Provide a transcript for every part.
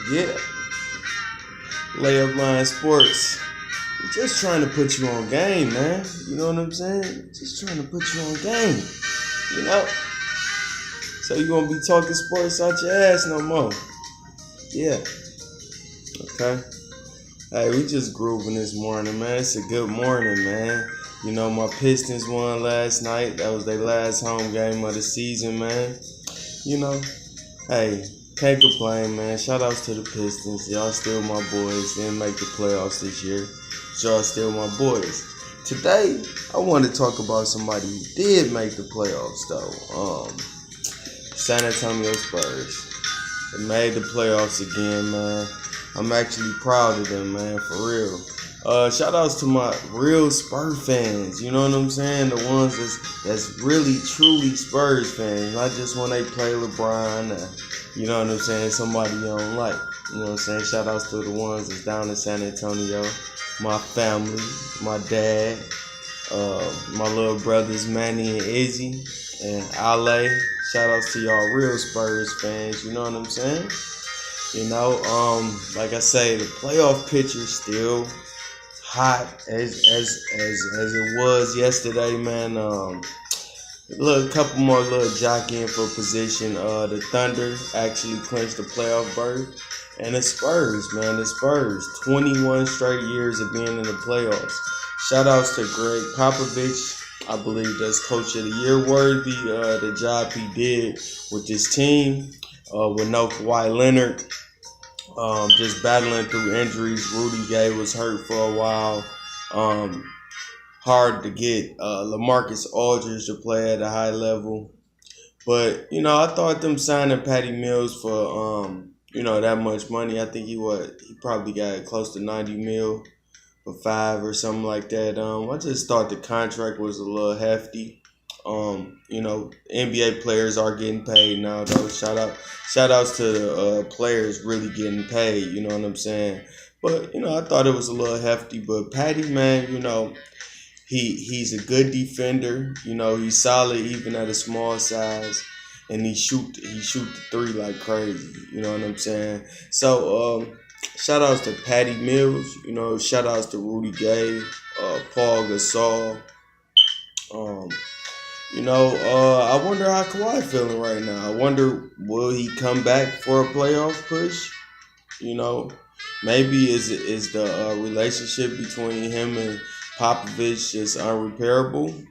Yeah, Layup Line Sports. We're just trying to put you on game, man. You know what I'm saying? Just trying to put you on game. You know? So you won't be talking sports out your ass no more. Yeah. Okay. Hey, we just grooving this morning, man. It's a good morning, man. You know, my Pistons won last night. That was their last home game of the season, man. You know, hey, can't complain, man. Shout outs to the Pistons. Y'all still my boys. Didn't make the playoffs this year. But y'all still my boys. Today, I want to talk about somebody who did make the playoffs, though. San Antonio Spurs. They made the playoffs again, man. I'm actually proud of them, man, for real. Shout outs to my real Spurs fans. You know what I'm saying? The ones that's really, truly Spurs fans. Not just when they play LeBron. You know what I'm saying? Somebody you don't like. You know what I'm saying? Shout outs to the ones that's down in San Antonio. My family, my dad, my little brothers Manny and Izzy, and Ale. Shout outs to y'all real Spurs fans. You know what I'm saying? You know, like I say, the playoff picture still hot as it was yesterday, man. Couple more little jockeying for position. The Thunder actually clinched the playoff berth, and the Spurs, man, the Spurs, 21 straight years of being in the playoffs. Shout outs to Greg Popovich. I believe that's Coach of the Year worthy. The job he did with this team. With no Kawhi Leonard, just battling through injuries. Rudy Gay was hurt for a while. Hard to get LaMarcus Aldridge to play at a high level. But, you know, I thought them signing Patty Mills for, that much money. I think he probably got close to 90 mil for 5 or something like that. I just thought the contract was a little hefty. NBA players are getting paid now, though. Shout outs to the players really getting paid, you know what I'm saying? But, I thought it was a little hefty. But Patty, man, he's a good defender. He's solid even at a small size. And he shoot the three like crazy, you know what I'm saying? So, shout outs to Patty Mills, shout outs to Rudy Gay, Paul Gasol. I wonder how Kawhi feeling right now. I wonder, will he come back for a playoff push? Maybe is the relationship between him and Popovich just unrepairable?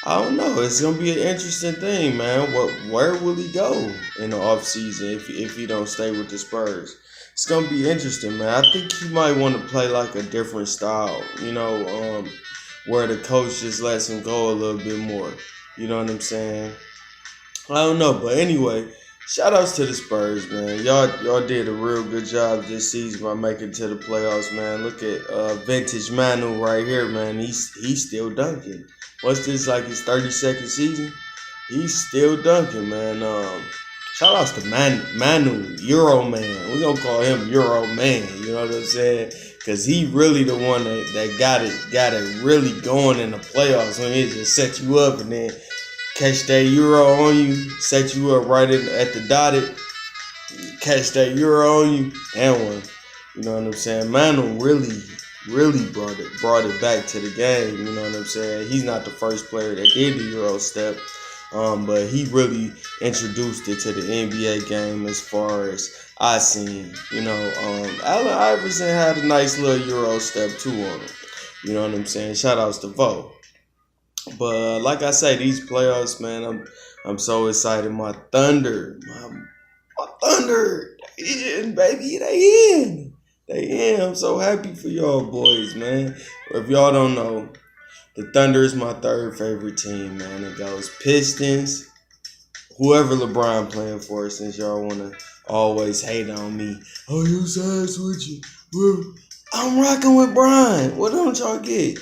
I don't know. It's gonna be an interesting thing, man. Where will he go in the offseason if he don't stay with the Spurs? It's gonna be interesting, man. I think he might want to play like a different style. Where the coach just lets him go a little bit more. You know what I'm saying? I don't know. But anyway, shout outs to the Spurs, man. Y'all did a real good job this season by making it to the playoffs, man. Look at vintage Manu right here, man. He's still dunking. What's this, like his 32nd season? He's still dunking, man. Shout outs to Manu, Euro Man. We're going to call him Euro Man, you know what I'm saying? Because he really the one that got it really going in the playoffs when he just set you up and then catch that Euro on you, set you up right at the dotted, catch that Euro on you, and one. You know what I'm saying? Manu really brought it back to the game. You know what I'm saying? He's not the first player that did the Euro step. But he really introduced it to the NBA game as far as I seen. Allen Iverson had a nice little Euro step too on him. You know what I'm saying? Shout outs to Vo. But like I say, these playoffs, man, I'm so excited. My Thunder, my Thunder, they in, baby, they in. They in. I'm so happy for y'all boys, man. If y'all don't know, the Thunder is my third favorite team, man. It goes Pistons, whoever LeBron playing for, since y'all want to always hate on me. Oh, you sides with you. Well, I'm rocking with Brian. What don't y'all get?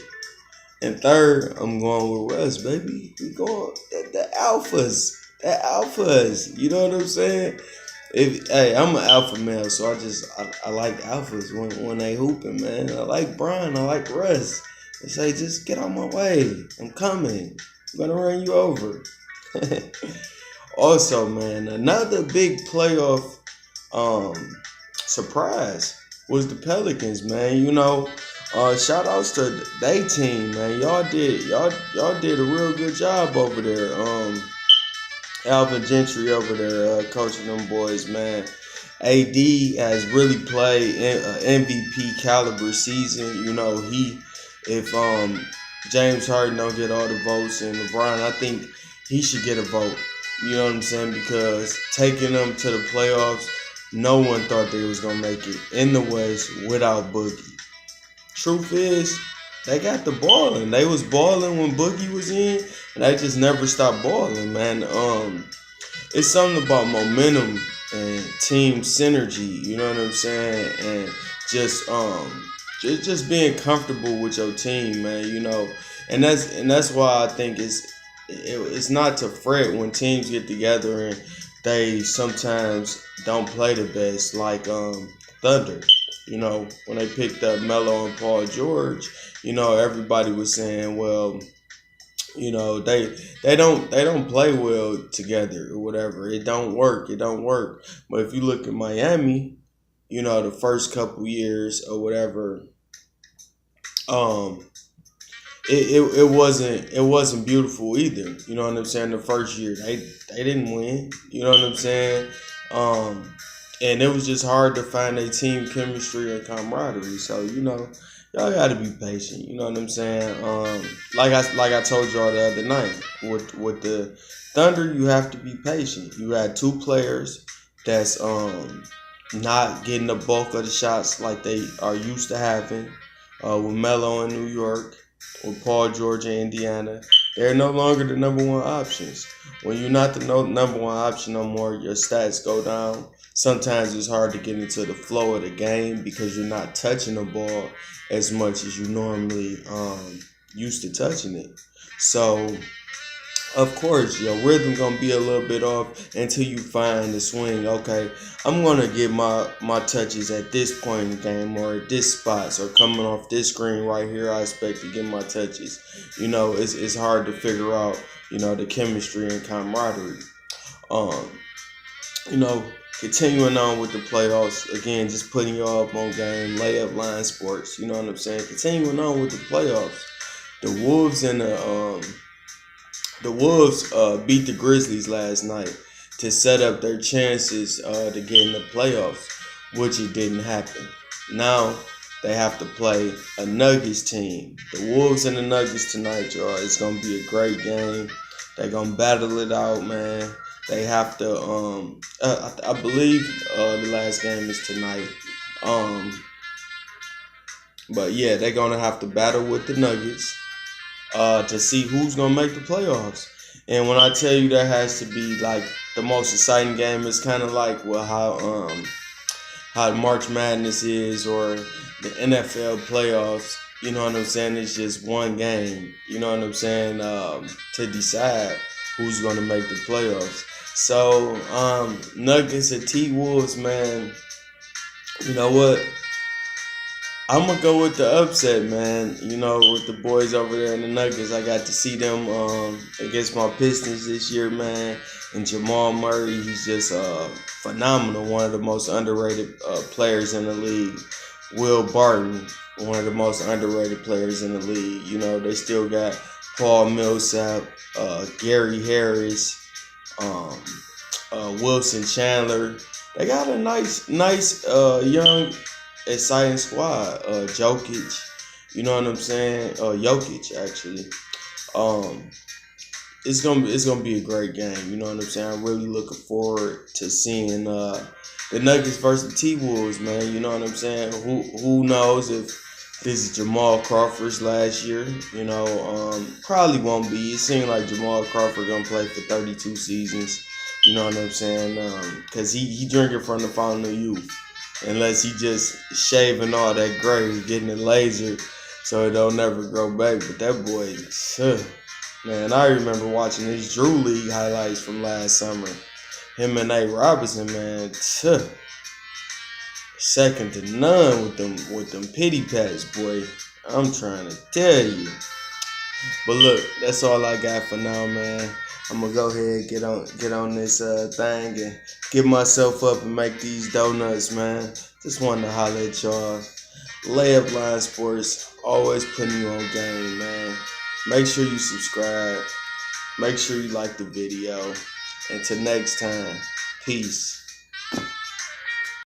And third, I'm going with Russ, baby. We going the alphas. The alphas. You know what I'm saying? I'm an alpha male, so I like alphas when they hooping, man. I like Brian. I like Russ. They say, just get out my way. I'm coming. I'm going to run you over. Also, man, another big playoff um surprise was the Pelicans, man. Shout outs to they team, man. Y'all did a real good job over there. Alvin Gentry over there coaching them boys, man. AD has really played an MVP caliber season. He if James Harden don't get all the votes and LeBron, I think he should get a vote. You know what I'm saying? Because taking them to the playoffs, no one thought they was gonna make it in the West without Boogie. Truth is, they got the balling. They was balling when Boogie was in, and they just never stopped balling, man. It's something about momentum and team synergy. You know what I'm saying? And just being comfortable with your team, man. And that's why I think it's not to fret when teams get together and they sometimes don't play the best, like Thunder. When they picked up Melo and Paul George, everybody was saying, well, they don't play well together or whatever. It don't work. But if you look at Miami, the first couple years or whatever, um, it wasn't beautiful either. You know what I'm saying? The first year they didn't win. You know what I'm saying? And it was just hard to find a team chemistry and camaraderie. So y'all got to be patient. You know what I'm saying? Like I told y'all the other night with the Thunder, you have to be patient. You had two players that's not getting the bulk of the shots like they are used to having. With Melo in New York, with Paul George in Indiana, they're no longer the number one options. When you're not the number one option no more, your stats go down. Sometimes it's hard to get into the flow of the game because you're not touching the ball as much as you normally used to touching it. So, of course, your rhythm gonna be a little bit off until you find the swing. Okay, I'm gonna get my touches at this point in the game or at this spot. So coming off this screen right here, I expect to get my touches. It's hard to figure out the chemistry and camaraderie. Um, you know, Continuing on with the playoffs again, just putting y'all up on game, layup line sports. You know what I'm saying? Continuing on with the playoffs, the Wolves and the Wolves beat the Grizzlies last night to set up their chances to get in the playoffs, which it didn't happen. Now they have to play a Nuggets team. The Wolves and the Nuggets tonight, y'all. It's gonna be a great game. They're gonna battle it out, man. They have to. I believe the last game is tonight. But yeah, they're gonna have to battle with the Nuggets to see who's gonna make the playoffs. And when I tell you that has to be like the most exciting game, it's kind of like how March Madness is or the NFL playoffs. You know what I'm saying? It's just one game. You know what I'm saying? To decide who's gonna make the playoffs. So Nuggets and T-Wolves, man. You know what? I'm gonna go with the upset, man. With the boys over there in the Nuggets, I got to see them against my Pistons this year, man. And Jamal Murray, he's just phenomenal. One of the most underrated players in the league. Will Barton, one of the most underrated players in the league. They still got Paul Millsap, Gary Harris, Wilson Chandler. They got a nice young exciting squad. Jokic, you know what I'm saying? Jokic actually. It's gonna be a great game. You know what I'm saying? I'm really looking forward to seeing the Nuggets versus T-Wolves, man. You know what I'm saying? Who knows if this is Jamal Crawford's last year? Probably won't be. It seems like Jamal Crawford gonna play for 32 seasons. You know what I'm saying? Cause he drinking from the fountain of youth. Unless he just shaving all that gray, getting it lasered so it don't never grow back. But that boy, man, I remember watching his Drew League highlights from last summer. Him and Nate Robinson, man, second to none with them pity pats, boy. I'm trying to tell you. But look, that's all I got for now, man. I'm gonna go ahead and get on this thing and get myself up and make these donuts, man. Just wanted to holler at y'all. Layup Line Sports, always putting you on game, man. Make sure you subscribe. Make sure you like the video. Until next time, peace.